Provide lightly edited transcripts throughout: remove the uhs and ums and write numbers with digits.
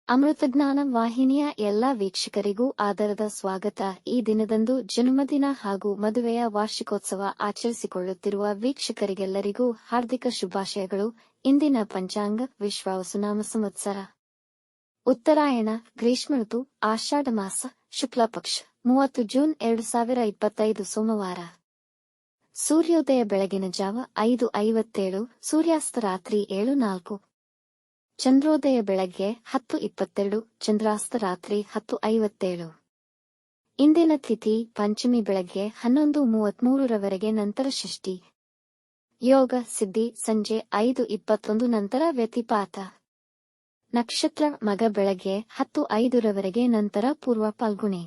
ಅಮೃತಜ್ಞಾನ ವಾಹಿನಿಯ ಎಲ್ಲಾ ವೀಕ್ಷಕರಿಗೂ ಆದರದ ಸ್ವಾಗತ. ಈ ದಿನದಂದು ಜನ್ಮದಿನ ಹಾಗೂ ಮದುವೆಯ ವಾರ್ಷಿಕೋತ್ಸವ ಆಚರಿಸಿಕೊಳ್ಳುತ್ತಿರುವ ವೀಕ್ಷಕರಿಗೆಲ್ಲರಿಗೂ ಹಾರ್ದಿಕ ಶುಭಾಶಯಗಳು. ಇಂದಿನ ಪಂಚಾಂಗ ವಿಶ್ವಾವಸುನಾಮ ಸಂವತ್ಸರ ಉತ್ತರಾಯಣ ಗ್ರೀಷ್ಮ ಋತು ಆಷಾಢ ಮಾಸ ಶುಕ್ಲಪಕ್ಷ 30 ಜೂನ್ 2025 ಸೋಮವಾರ. ಸೂರ್ಯೋದಯ ಬೆಳಗಿನ ಜಾವ 5:57, ಸೂರ್ಯಾಸ್ತ ರಾತ್ರಿ 7:04. ಚಂದ್ರೋದಯ ಬೆಳಗ್ಗೆ 10:22, ಚಂದ್ರಾಸ್ತ ರಾತ್ರಿ 10:57. ಇಂದಿನ ತಿಥಿ ಪಂಚಮಿ ಬೆಳಗ್ಗೆ 11:33 ರವರೆಗೆ, ನಂತರ ಷಷ್ಠಿ. ಯೋಗ ಸಿದ್ಧಿ ಸಂಜೆ 5:21 ನಂತರ ವ್ಯತಿಪಾತ. ನಕ್ಷತ್ರ ಮಗ ಬೆಳಗ್ಗೆ 10:05 ರವರೆಗೆ, ನಂತರ ಪೂರ್ವ ಫಾಲ್ಗುಣಿ.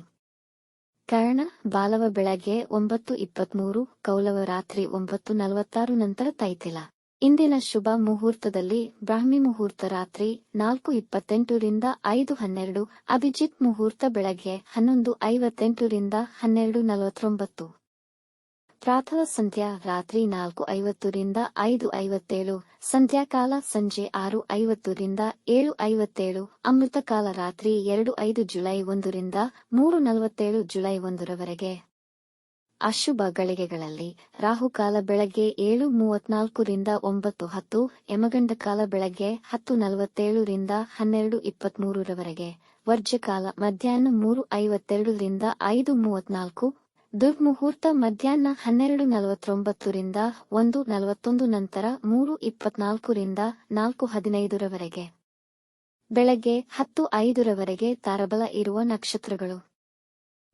ಕರ್ಣ ಬಾಲವ ಬೆಳಗ್ಗೆ 9:23, ಕೌಲವ ರಾತ್ರಿ 9:46 ನಂತರ ತೈತಿಲ. ಇಂದಿನ ಶುಭ ಮುಹೂರ್ತದಲ್ಲಿ ಬ್ರಾಹ್ಮಿ ಮುಹೂರ್ತ ರಾತ್ರಿ 4:28 ರಿಂದ 5:12, ಅಭಿಜಿತ್ ಮುಹೂರ್ತ ಬೆಳಗ್ಗೆ 11:58 ರಿಂದ 12:49. ಪ್ರಾತಃ ಸಂಧ್ಯಾ ರಾತ್ರಿ 4:50 ರಿಂದ 5:57, ಸಂಧ್ಯಾಕಾಲ ಸಂಜೆ 6:50 ರಿಂದ 7:57, ಅಮೃತಕಾಲ ರಾತ್ರಿ 2:05 ಜುಲೈ 1 ರಿಂದ 3:47 ಜುಲೈ 1 ರವರೆಗೆ. ಅಶುಭ ಗಳಿಗೆಗಳಲ್ಲಿ ರಾಹುಕಾಲ ಬೆಳಗ್ಗೆ 7:34 ರಿಂದ 9:10, ಯಮಗಂಡ ಕಾಲ ಬೆಳಗ್ಗೆ 10:47 ರಿಂದ 12:23 ರವರೆಗೆ, ವರ್ಜ್ಯಕಾಲ ಮಧ್ಯಾಹ್ನ 3:52 ರಿಂದ 5:34, ದುರ್ಮುಹೂರ್ತ ಮಧ್ಯಾಹ್ನ 12:49 ರಿಂದ 1:41 ನಂತರ 3:24 ರಿಂದ 4:15 ರವರೆಗೆ. ಬೆಳಗ್ಗೆ 10:05 ರವರೆಗೆ ತಾರಬಲ ಇರುವ ನಕ್ಷತ್ರಗಳು: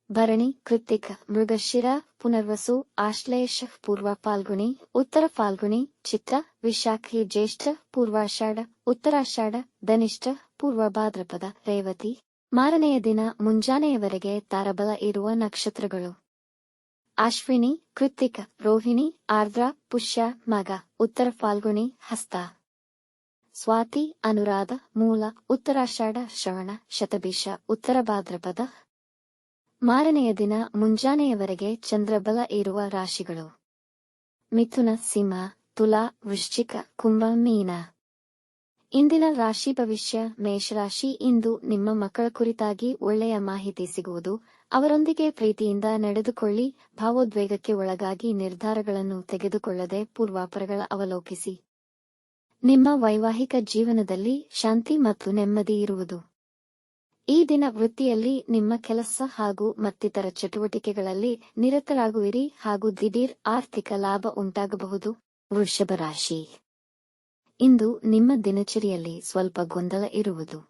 ಭರಣಿ, ಕೃತ್ತಿಕ, ಮೃಗಶಿರ, ಪುನರ್ವಸು, ಆಶ್ಲೇಷ, ಪೂರ್ವ ಫಾಲ್ಗುಣಿ, ಉತ್ತರ ಫಾಲ್ಗುಣಿ, ಚಿತ್ರ, ವಿಶಾಖಿ, ಜ್ಯೇಷ್ಠ, ಪೂರ್ವಾಷಾಢ, ಉತ್ತರಾಷಾಢ, ಧನಿಷ್ಠ, ಪೂರ್ವ ಭಾದ್ರಪದ, ರೇವತಿ. ಮಾರನೆಯ ದಿನ ಮುಂಜಾನೆಯವರೆಗೆ ತಾರಬಲ ಇರುವ ನಕ್ಷತ್ರಗಳು: ಅಶ್ವಿನಿ, ಕೃತ್ತಿಕ, ರೋಹಿಣಿ, ಆರ್ದ್ರ, ಪುಷ್ಯ, ಮಗ, ಉತ್ತರ ಫಾಲ್ಗುಣಿ, ಹಸ್ತ. ಸ್ವಾತಿ, ಅನುರಾಧ, ಮೂಲ, ಉತ್ತರಾಷಾಢ, ಶ್ರವಣ, ಶತಭಿಷ, ಉತ್ತರ ಭಾದ್ರಪದ. ಮಾರನೆಯ ದಿನ ಮುಂಜಾನೆಯವರೆಗೆ ಚಂದ್ರಬಲ ಇರುವ ರಾಶಿಗಳು: ಮಿಥುನ, ಸಿಂಹ, ತುಲಾ, ವೃಶ್ಚಿಕ, ಕುಂಭ, ಮೀನ. ಇಂದಿನ ರಾಶಿ ಭವಿಷ್ಯ: ಮೇಷರಾಶಿ. ಇಂದು ನಿಮ್ಮ ಮಕ್ಕಳ ಕುರಿತಾಗಿ ಒಳ್ಳೆಯ ಮಾಹಿತಿ ಸಿಗುವುದು. ಅವರೊಂದಿಗೆ ಪ್ರೀತಿಯಿಂದ ನಡೆದುಕೊಳ್ಳಿ. ಭಾವೋದ್ವೇಗಕ್ಕೆ ಒಳಗಾಗಿ ನಿರ್ಧಾರಗಳನ್ನು ತೆಗೆದುಕೊಳ್ಳದೆ ಪೂರ್ವಾಪರಗಳ ಅವಲೋಕಿಸಿ. ನಿಮ್ಮ ವೈವಾಹಿಕ ಜೀವನದಲ್ಲಿ ಶಾಂತಿ ಮತ್ತು ನೆಮ್ಮದಿ ಇರುವುದು. ಈ ದಿನ ವೃತ್ತಿಯಲ್ಲಿ ನಿಮ್ಮ ಕೆಲಸ ಹಾಗೂ ಮತ್ತಿತರ ಚಟುವಟಿಕೆಗಳಲ್ಲಿ ನಿರತರಾಗುವಿರಿ ಹಾಗೂ ದಿಢೀರ್ ಆರ್ಥಿಕ ಲಾಭ ಉಂಟಾಗಬಹುದು. ವೃಷಭ ರಾಶಿ. ಇಂದು ನಿಮ್ಮ ದಿನಚರಿಯಲ್ಲಿ ಸ್ವಲ್ಪ ಗೊಂದಲ ಇರುವುದು.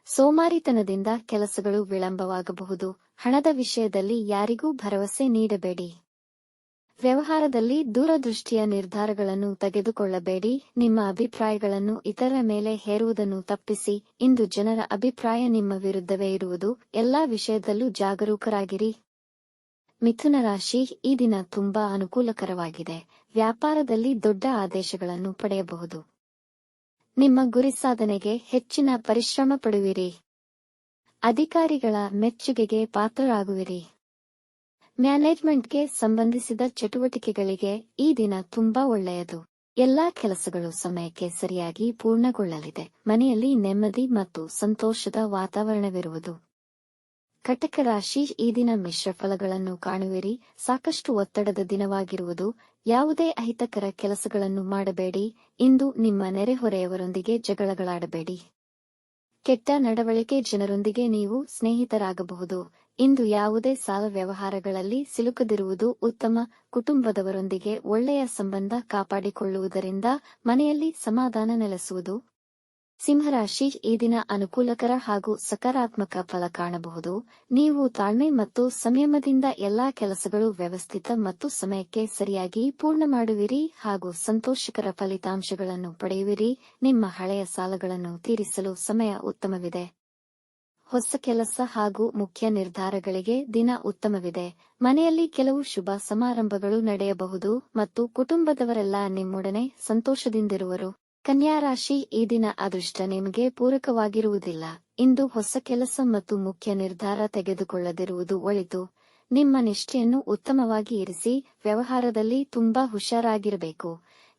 ಸೋಮಾರಿತನದಿಂದ ಕೆಲಸಗಳು ವಿಳಂಬವಾಗಬಹುದು. ಹಣದ ವಿಷಯದಲ್ಲಿ ಯಾರಿಗೂ ಭರವಸೆ ನೀಡಬೇಡಿ. ವ್ಯವಹಾರದಲ್ಲಿ ದೂರದೃಷ್ಟಿಯ ನಿರ್ಧಾರಗಳನ್ನು ತೆಗೆದುಕೊಳ್ಳಬೇಡಿ. ನಿಮ್ಮ ಅಭಿಪ್ರಾಯಗಳನ್ನು ಇತರರ ಮೇಲೆ ಹೇರುವುದನ್ನು ತಪ್ಪಿಸಿ. ಇಂದು ಜನರ ಅಭಿಪ್ರಾಯ ನಿಮ್ಮ ವಿರುದ್ಧವೇ ಇರುವುದು. ಎಲ್ಲಾ ವಿಷಯದಲ್ಲೂ ಜಾಗರೂಕರಾಗಿರಿ. ಮಿಥುನ ರಾಶಿ. ಈ ದಿನ ತುಂಬಾ ಅನುಕೂಲಕರವಾಗಿದೆ. ವ್ಯಾಪಾರದಲ್ಲಿ ದೊಡ್ಡ ಆದೇಶಗಳನ್ನು ಪಡೆಯಬಹುದು. ನಿಮ್ಮ ಗುರಿ ಸಾಧನೆಗೆ ಹೆಚ್ಚಿನ ಪರಿಶ್ರಮ ಪಡುವಿರಿ. ಅಧಿಕಾರಿಗಳ ಮೆಚ್ಚುಗೆಗೆ ಪಾತ್ರರಾಗುವಿರಿ. ಮ್ಯಾನೇಜ್ಮೆಂಟ್ಗೆ ಸಂಬಂಧಿಸಿದ ಚಟುವಟಿಕೆಗಳಿಗೆ ಈ ದಿನ ತುಂಬಾ ಒಳ್ಳೆಯದು. ಎಲ್ಲಾ ಕೆಲಸಗಳು ಸಮಯಕ್ಕೆ ಸರಿಯಾಗಿ ಪೂರ್ಣಗೊಳ್ಳಲಿದೆ. ಮನೆಯಲ್ಲಿ ನೆಮ್ಮದಿ ಮತ್ತು ಸಂತೋಷದ ವಾತಾವರಣವಿರುವುದು. ಕಟಕ ರಾಶಿ. ಈ ದಿನ ಮಿಶ್ರ ಫಲಗಳನ್ನು ಕಾಣುವಿರಿ. ಸಾಕಷ್ಟು ಒತ್ತಡದ ದಿನವಾಗಿರುವುದು. ಯಾವುದೇ ಅಹಿತಕರ ಕೆಲಸಗಳನ್ನು ಮಾಡಬೇಡಿ. ಇಂದು ನಿಮ್ಮ ನೆರೆಹೊರೆಯವರೊಂದಿಗೆ ಜಗಳಗಳಾಡಬೇಡಿ. ಕೆಟ್ಟ ನಡವಳಿಕೆ ಜನರೊಂದಿಗೆ ನೀವು ಸ್ನೇಹಿತರಾಗಬಹುದು. ಇಂದು ಯಾವುದೇ ಸಾಲ ವ್ಯವಹಾರಗಳಲ್ಲಿ ಸಿಲುಕದಿರುವುದು ಉತ್ತಮ. ಕುಟುಂಬದವರೊಂದಿಗೆ ಒಳ್ಳೆಯ ಸಂಬಂಧ ಕಾಪಾಡಿಕೊಳ್ಳುವುದರಿಂದ ಮನೆಯಲ್ಲಿ ಸಮಾಧಾನ ನೆಲೆಸುವುದು. ಸಿಂಹರಾಶಿ. ಈ ದಿನ ಅನುಕೂಲಕರ ಹಾಗೂ ಸಕಾರಾತ್ಮಕ ಫಲ ಕಾಣಬಹುದು. ನೀವು ತಾಳ್ಮೆ ಮತ್ತು ಸಂಯಮದಿಂದ ಎಲ್ಲಾ ಕೆಲಸಗಳು ವ್ಯವಸ್ಥಿತ ಮತ್ತು ಸಮಯಕ್ಕೆ ಸರಿಯಾಗಿ ಪೂರ್ಣ ಮಾಡುವಿರಿ ಹಾಗೂ ಸಂತೋಷಕರ ಫಲಿತಾಂಶಗಳನ್ನು ಪಡೆಯುವಿರಿ. ನಿಮ್ಮ ಹಳೆಯ ಸಾಲಗಳನ್ನು ತೀರಿಸಲು ಸಮಯ ಉತ್ತಮವಿದೆ. ಹೊಸ ಕೆಲಸ ಹಾಗೂ ಮುಖ್ಯ ನಿರ್ಧಾರಗಳಿಗೆ ದಿನ ಉತ್ತಮವಿದೆ. ಮನೆಯಲ್ಲಿ ಕೆಲವು ಶುಭ ಸಮಾರಂಭಗಳು ನಡೆಯಬಹುದು ಮತ್ತು ಕುಟುಂಬದವರೆಲ್ಲ ನಿಮ್ಮೊಡನೆ ಸಂತೋಷದಿಂದಿರುವರು. ಕನ್ಯಾ ರಾಶಿ. ಈ ದಿನ ಅದೃಷ್ಟ ನಿಮಗೆ ಪೂರಕವಾಗಿರುವುದಿಲ್ಲ. ಇಂದು ಹೊಸ ಕೆಲಸ ಮತ್ತು ಮುಖ್ಯ ನಿರ್ಧಾರ ತೆಗೆದುಕೊಳ್ಳದಿರುವುದು ಒಳಿತು. ನಿಮ್ಮ ನಿಷ್ಠೆಯನ್ನು ಉತ್ತಮವಾಗಿ ಇರಿಸಿ. ವ್ಯವಹಾರದಲ್ಲಿ ತುಂಬಾ ಹುಷಾರಾಗಿರಬೇಕು.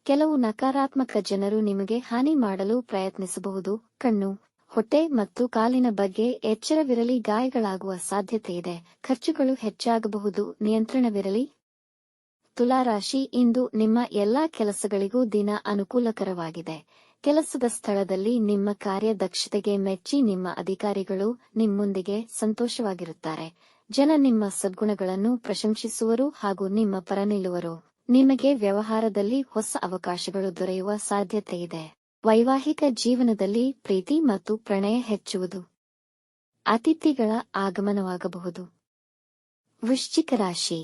ಕೆಲವು ನಕಾರಾತ್ಮಕ ಜನರು ನಿಮಗೆ ಹಾನಿ ಮಾಡಲು ಪ್ರಯತ್ನಿಸಬಹುದು. ಕಣ್ಣು ಹೊಟ್ಟೆ ಮತ್ತು ಕಾಲಿನ ಬಗ್ಗೆ ಎಚ್ಚರವಿರಲಿ, ಗಾಯಗಳಾಗುವ ಸಾಧ್ಯತೆ ಇದೆ, ಖರ್ಚುಗಳು ಹೆಚ್ಚಾಗಬಹುದು, ನಿಯಂತ್ರಣವಿರಲಿ. ತುಲಾರಾಶಿ, ಇಂದು ನಿಮ್ಮ ಎಲ್ಲಾ ಕೆಲಸಗಳಿಗೂ ದಿನ ಅನುಕೂಲಕರವಾಗಿದೆ. ಕೆಲಸದ ಸ್ಥಳದಲ್ಲಿ ನಿಮ್ಮ ಕಾರ್ಯದಕ್ಷತೆಗೆ ಮೆಚ್ಚಿ ನಿಮ್ಮ ಅಧಿಕಾರಿಗಳು ನಿಮ್ಮೊಂದಿಗೆ ಸಂತೋಷವಾಗಿರುತ್ತಾರೆ. ಜನ ನಿಮ್ಮ ಸದ್ಗುಣಗಳನ್ನು ಪ್ರಶಂಸಿಸುವರು ಹಾಗೂ ನಿಮ್ಮ ಪರ ನಿಲ್ಲುವರು. ನಿಮಗೆ ವ್ಯವಹಾರದಲ್ಲಿ ಹೊಸ ಅವಕಾಶಗಳು ದೊರೆಯುವ ಸಾಧ್ಯತೆಯಿದೆ. ವೈವಾಹಿಕ ಜೀವನದಲ್ಲಿ ಪ್ರೀತಿ ಮತ್ತು ಪ್ರಣಯ ಹೆಚ್ಚುವುದು. ಅತಿಥಿಗಳ ಆಗಮನವಾಗಬಹುದು. ವೃಶ್ಚಿಕ ರಾಶಿ,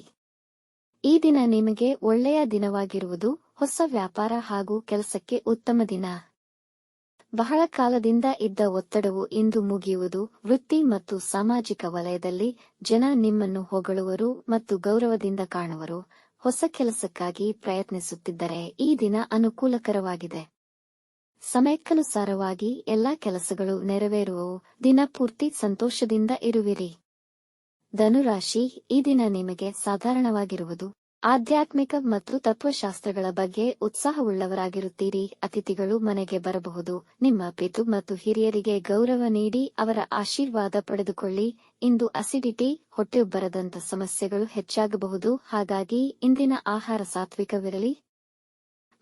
ಈ ದಿನ ನಿಮಗೆ ಒಳ್ಳೆಯ ದಿನವಾಗಿರುವುದು. ಹೊಸ ವ್ಯಾಪಾರ ಹಾಗೂ ಕೆಲಸಕ್ಕೆ ಉತ್ತಮ ದಿನ. ಬಹಳ ಕಾಲದಿಂದ ಇದ್ದ ಒತ್ತಡವು ಇಂದು ಮುಗಿಯುವುದು. ವೃತ್ತಿ ಮತ್ತು ಸಾಮಾಜಿಕ ವಲಯದಲ್ಲಿ ಜನ ನಿಮ್ಮನ್ನು ಹೊಗಳುವರು ಮತ್ತು ಗೌರವದಿಂದ ಕಾಣುವರು. ಹೊಸ ಕೆಲಸಕ್ಕಾಗಿ ಪ್ರಯತ್ನಿಸುತ್ತಿದ್ದರೆ ಈ ದಿನ ಅನುಕೂಲಕರವಾಗಿದೆ. ಸಮಯಕ್ಕನುಸಾರವಾಗಿ ಎಲ್ಲಾ ಕೆಲಸಗಳು ನೆರವೇರುವವು. ದಿನಪೂರ್ತಿ ಸಂತೋಷದಿಂದ ಇರುವಿರಿ. ಧನುರಾಶಿ, ಈ ದಿನ ನಿಮಗೆ ಸಾಧಾರಣವಾಗಿರುವುದು. ಆಧ್ಯಾತ್ಮಿಕ ಮತ್ತು ತತ್ವಶಾಸ್ತ್ರಗಳ ಬಗ್ಗೆ ಉತ್ಸಾಹವುಳ್ಳವರಾಗಿರುತ್ತೀರಿ. ಅತಿಥಿಗಳು ಮನೆಗೆ ಬರಬಹುದು. ನಿಮ್ಮ ಪಿತೃ ಮತ್ತು ಹಿರಿಯರಿಗೆ ಗೌರವ ನೀಡಿ ಅವರ ಆಶೀರ್ವಾದ ಪಡೆದುಕೊಳ್ಳಿ. ಇಂದು ಅಸಿಡಿಟಿ, ಹೊಟ್ಟೆಯುಬ್ಬರದಂಥ ಸಮಸ್ಯೆಗಳು ಹೆಚ್ಚಾಗಬಹುದು. ಹಾಗಾಗಿ ಇಂದಿನ ಆಹಾರ ಸಾತ್ವಿಕವಿರಲಿ.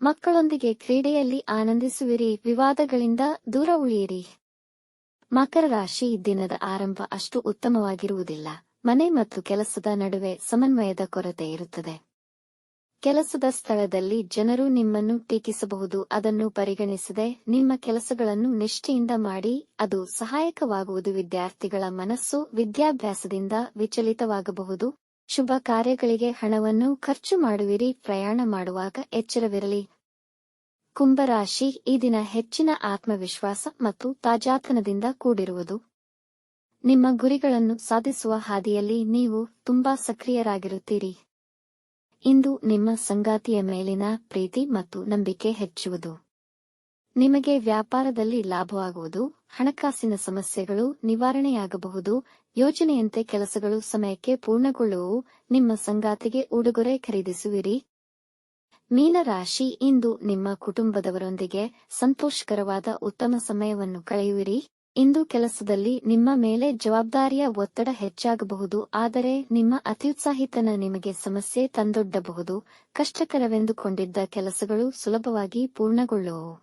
ಮಕ್ಕಳೊಂದಿಗೆ ಕ್ರೀಡೆಯಲ್ಲಿ ಆನಂದಿಸುವಿರಿ. ವಿವಾದಗಳಿಂದ ದೂರ ಉಳಿಯಿರಿ. ಮಕರ ರಾಶಿ, ದಿನದ ಆರಂಭ ಅಷ್ಟು ಉತ್ತಮವಾಗಿರುವುದಿಲ್ಲ. ಮನೆ ಮತ್ತು ಕೆಲಸದ ನಡುವೆ ಸಮನ್ವಯದ ಕೊರತೆ ಇರುತ್ತದೆ. ಕೆಲಸದ ಸ್ಥಳದಲ್ಲಿ ಜನರು ನಿಮ್ಮನ್ನು ಟೀಕಿಸಬಹುದು. ಅದನ್ನು ಪರಿಗಣಿಸದೆ ನಿಮ್ಮ ಕೆಲಸಗಳನ್ನು ನಿಷ್ಠೆಯಿಂದ ಮಾಡಿ, ಅದು ಸಹಾಯಕವಾಗುವುದು. ವಿದ್ಯಾರ್ಥಿಗಳ ಮನಸ್ಸು ವಿದ್ಯಾಭ್ಯಾಸದಿಂದ ವಿಚಲಿತವಾಗಬಹುದು. ಶುಭ ಕಾರ್ಯಗಳಿಗೆ ಹಣವನ್ನು ಖರ್ಚು ಮಾಡುವಿರಿ. ಪ್ರಯಾಣ ಮಾಡುವಾಗ ಎಚ್ಚರವಿರಲಿ. ಕುಂಭರಾಶಿ, ಈ ದಿನ ಹೆಚ್ಚಿನ ಆತ್ಮವಿಶ್ವಾಸ ಮತ್ತು ತಾಜಾತನದಿಂದ ಕೂಡಿರುವುದು. ನಿಮ್ಮ ಗುರಿಗಳನ್ನು ಸಾಧಿಸುವ ಹಾದಿಯಲ್ಲಿ ನೀವು ತುಂಬಾ ಸಕ್ರಿಯರಾಗಿರುತ್ತೀರಿ. ಇಂದು ನಿಮ್ಮ ಸಂಗಾತಿಯ ಮೇಲಿನ ಪ್ರೀತಿ ಮತ್ತು ನಂಬಿಕೆ ಹೆಚ್ಚುವುದು. ನಿಮಗೆ ವ್ಯಾಪಾರದಲ್ಲಿ ಲಾಭವಾಗುವುದು. ಹಣಕಾಸಿನ ಸಮಸ್ಯೆಗಳು ನಿವಾರಣೆಯಾಗಬಹುದು. ಯೋಜನೆಯಂತೆ ಕೆಲಸಗಳು ಸಮಯಕ್ಕೆ ಪೂರ್ಣಗೊಳ್ಳುವವು. ನಿಮ್ಮ ಸಂಗಾತಿಗೆ ಉಡುಗೊರೆ ಖರೀದಿಸುವಿರಿ. ಮೀನರಾಶಿ, ಇಂದು ನಿಮ್ಮ ಕುಟುಂಬದವರೊಂದಿಗೆ ಸಂತೋಷಕರವಾದ ಉತ್ತಮ ಸಮಯವನ್ನು ಕಳೆಯುವಿರಿ. ಇಂದು ಕೆಲಸದಲ್ಲಿ ನಿಮ್ಮ ಮೇಲೆ ಜವಾಬ್ದಾರಿಯ ಒತ್ತಡ ಹೆಚ್ಚಾಗಬಹುದು. ಆದರೆ ನಿಮ್ಮ ಅತ್ಯುತ್ಸಾಹಿತನ ನಿಮಗೆ ಸಮಸ್ಯೆ ತಂದೊಡ್ಡಬಹುದು. ಕಷ್ಟಕರವೆಂದುಕೊಂಡಿದ್ದ ಕೆಲಸಗಳು ಸುಲಭವಾಗಿ ಪೂರ್ಣಗೊಳ್ಳುವವು.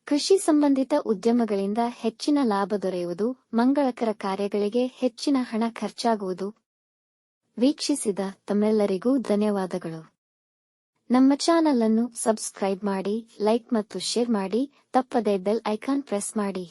ಕೃಷಿ ಸಂಬಂಧಿತ ಉದ್ಯಮಗಳಿಂದ ಹೆಚ್ಚಿನ ಲಾಭ ದೊರೆಯುವುದು. ಮಂಗಳಕರ ಕಾರ್ಯಗಳಿಗೆ ಹೆಚ್ಚಿನ ಹಣ ಖರ್ಚಾಗುವುದು. ವೀಕ್ಷಿಸಿದ ತಮ್ಮೆಲ್ಲರಿಗೂ ಧನ್ಯವಾದಗಳು. ನಮ್ಮ ಚಾನಲ್ ಅನ್ನು ಸಬ್ಸ್ಕ್ರೈಬ್ ಮಾಡಿ, ಲೈಕ್ ಮತ್ತು ಶೇರ್ ಮಾಡಿ. ತಪ್ಪದೇ ಬೆಲ್ ಐಕಾನ್ ಪ್ರೆಸ್ ಮಾಡಿ.